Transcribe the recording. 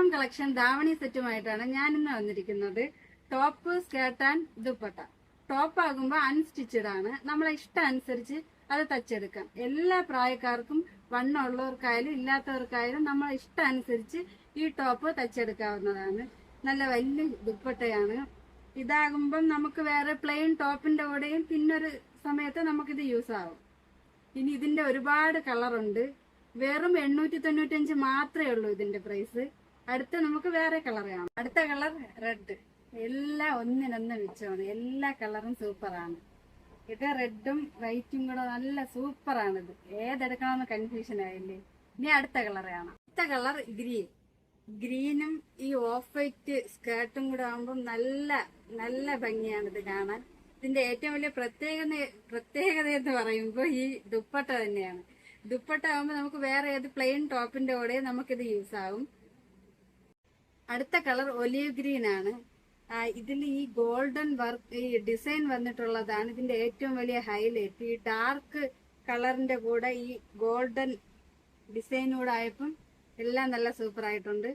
Onam collection davani സെറ്റുമായിട്ടാണ് ഞാൻ ഇന്ന് വന്നിരിക്കുന്നത്. Top, skirt and dupatta. Top ആകുമ്പോൾ അൺസ്റ്റിച്ചഡ് ആണ്. നമ്മളെ ഇഷ്ടം അനുസരിച്ച് അത് തച്ചെടുക്കാം. എല്ലാ പ്രായക്കാർക്കും, വണ്ണമുള്ളവർക്കായാലും ഇല്ലാത്തവർക്കായാലും നമ്മളെ ഇഷ്ടം അനുസരിച്ച് ഈ ടോപ്പ് തച്ചെടുക്കാവുന്നതാണ്. നല്ല വലിയ ദുപ്പട്ടയാണ്. ഇതാകുമ്പം നമുക്ക് വേറെ പ്ലെയിൻ ടോപ്പിന്റെ കൂടെയും പിന്നൊരു സമയത്ത് നമുക്കിത് യൂസ് ആവും. ഇനി ഇതിന്റെ ഒരുപാട് കളറുണ്ട്. വെറും 895 മാത്രമേ ഉള്ളൂ ഇതിന്റെ പ്രൈസ്. അടുത്ത നമുക്ക് വേറെ കളർ കാണാം. അടുത്ത കളർ റെഡ്. എല്ലാം ഒന്നിനൊന്ന് മിച്ചമാണ്. എല്ലാ കളറും സൂപ്പറാണ്. ഇത് റെഡും വൈറ്റും കൂടെ നല്ല സൂപ്പറാണിത്. ഏതെടുക്കണമെന്ന് കൺഫ്യൂഷൻ ആയില്ലേ. ഇനി അടുത്ത കളർ കാണാം. അടുത്ത കളർ ഗ്രീൻ. ഗ്രീനും ഈ ഓഫ് വൈറ്റ് സ്കേർട്ടും കൂടെ ആകുമ്പോൾ നല്ല നല്ല ഭംഗിയാണിത് കാണാൻ. ഇതിന്റെ ഏറ്റവും വലിയ പ്രത്യേകത എന്ന് പറയുമ്പോൾ ഈ ദുപ്പട്ട തന്നെയാണ്. ദുപ്പട്ട ആകുമ്പോൾ നമുക്ക് വേറെ ഏത് പ്ലെയിൻ ടോപ്പിന്റെ കൂടെ നമുക്കിത് യൂസ് ആവും. അടുത്ത കളർ ഒലീവ് ഗ്രീൻ ആണ്. ഇതിൽ ഈ ഗോൾഡൻ വർക്ക്, ഈ ഡിസൈൻ വന്നിട്ടുള്ളതാണ് ഇതിന്റെ ഏറ്റവും വലിയ ഹൈലൈറ്റ്. ഈ ഡാർക്ക് കളറിന്റെ കൂടെ ഈ ഗോൾഡൻ ഡിസൈനൂടെ ആയപ്പം എല്ലാം നല്ല സൂപ്പർ ആയിട്ടുണ്ട്.